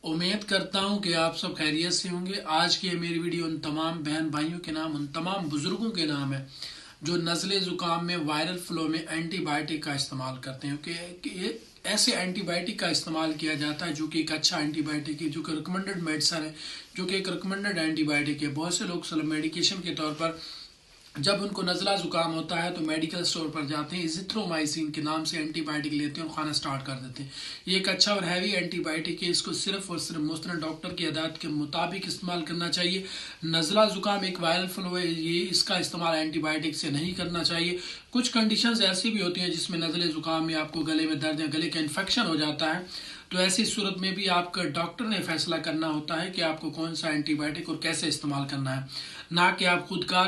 उम्मीद करता हूँ कि आप सब खैरियत से होंगे। आज की ये मेरी वीडियो उन तमाम बहन भाइयों के नाम, उन तमाम बुजुर्गों के नाम है जो नज़ले ज़ुकाम में वायरल फ्लो में एंटीबायोटिक का इस्तेमाल करते हैं। कि ये ऐसे एंटीबायोटिक का इस्तेमाल किया जाता है जो कि एक अच्छा एंटीबायोटिक है, जो कि रिकमेंडेड मेडिसन है, जो कि एक रिकमेंडेड एंटीबायोटिक है। बहुत से लोग सिर्फ मेडिकेशन के तौर पर जब उनको नज़ला ज़ुकाम होता है तो मेडिकल स्टोर पर जाते हैं, इजिथ्रोमाइसिन के नाम से एंटीबायोटिक लेते हैं और खाना स्टार्ट कर देते हैं। ये एक अच्छा और हैवी एंटीबायोटिक है। इसको सिर्फ और सिर्फ मुस्तनद डॉक्टर की हदायत के मुताबिक इस्तेमाल करना चाहिए। नज़ला ज़ुकाम एक वायरल फ्लू है, ये इसका इस्तेमाल एंटीबायोटिक से नहीं करना चाहिए। कुछ कंडीशंस ऐसी भी होती हैं जिसमें नज़ले ज़ुकाम में आपको गले में दर्द या गले का इन्फेक्शन हो जाता है, तो ऐसी सूरत में भी आपका डॉक्टर ने फैसला करना होता है कि आपको कौन सा एंटीबायोटिक और कैसे इस्तेमाल करना है, ना कि आप खुद का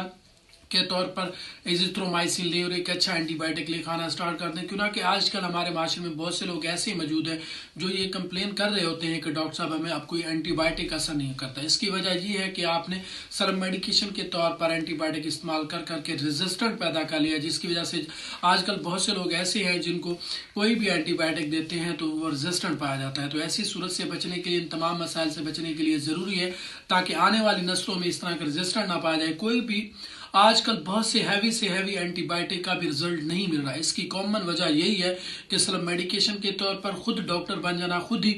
के तौर पर एजिथ्रोमाइसिन लें और एक अच्छा एंटीबायोटिक ले खाना स्टार्ट कर दें। क्यों ना कि आजकल हमारे माशरे में बहुत से लोग ऐसे मौजूद हैं जो ये कंप्लेन कर रहे होते हैं कि डॉक्टर साहब हमें अब कोई एंटीबायोटिक असर नहीं करता। इसकी वजह ये है कि आपने सिर्फ मेडिकेशन के तौर पर एंटीबायोटिक इस्तेमाल कर करके रेजिस्टेंट पैदा कर लिया, जिसकी वजह से आजकल बहुत से लोग ऐसे हैं जिनको कोई भी एंटीबायोटिक देते हैं तो वो रेजिस्टेंट पाया जाता है। तो ऐसी सूरत से बचने के लिए, इन तमाम मसाइल से बचने के लिए ज़रूरी है ताकि आने वाली नस्लों में इस तरह का रेजिस्टेंट ना पाया जाए। कोई भी आजकल बहुत से हैवी एंटीबायोटिक का भी रिजल्ट नहीं मिल रहा है। इसकी कॉमन वजह यही है कि सिर्फ मेडिकेशन के तौर पर खुद डॉक्टर बन जाना, खुद ही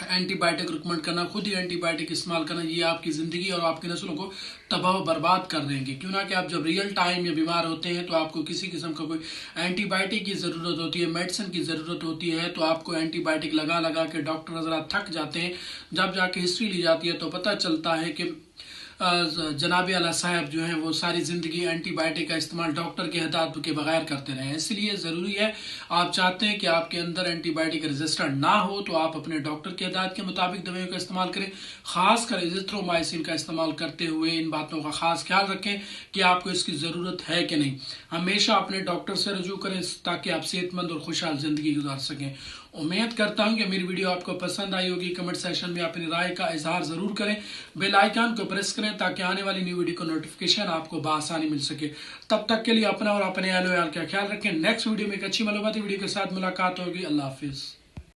एंटीबायोटिक रिकमेंड करना, खुद ही एंटीबायोटिक इस्तेमाल करना, ये आपकी ज़िंदगी और आपकी नस्लों को तबाह बर्बाद कर देंगे। क्यों ना कि आप जब रियल टाइम में बीमार होते हैं तो आपको किसी किस्म का कोई एंटीबायोटिक की ज़रूरत होती है, मेडिसिन की ज़रूरत होती है, तो आपको एंटीबायोटिक लगा लगा के डॉक्टर ज़रा थक जाते हैं। जब जाके हिस्ट्री ली जाती है तो पता चलता है कि जनाब आला साहब जो हैं वो सारी ज़िंदगी एंटीबायोटिक का इस्तेमाल डॉक्टर के हिदायत के बगैर करते रहे हैं। इसलिए ज़रूरी है, आप चाहते हैं कि आपके अंदर एंटीबायोटिक रेजिस्टेंट ना हो तो आप अपने डॉक्टर के हिदायत के मुताबिक दवाइयों का इस्तेमाल करें। खासकर एजिथ्रोमाइसिन का इस्तेमाल करते हुए इन बातों का खास ख्याल रखें कि आपको इसकी ज़रूरत है कि नहीं। हमेशा अपने डॉक्टर से रजू करें ताकि आप सेहतमंद और खुशहाल ज़िंदगी गुजार सकें। उम्मीद करता हूं कि मेरी वीडियो आपको पसंद आई होगी। कमेंट सेक्शन में अपनी राय का इजहार ज़रूर करें। बेल आइकन को प्रेस करें ताकि आने वाली न्यू वीडियो का नोटिफिकेशन आपको बआसानी मिल सके। तब तक के लिए अपना और अपने अहल वयाल का ख्याल रखें। नेक्स्ट वीडियो में एक अच्छी मालूमाती वीडियो के साथ मुलाकात होगी। अल्लाह हाफिज़।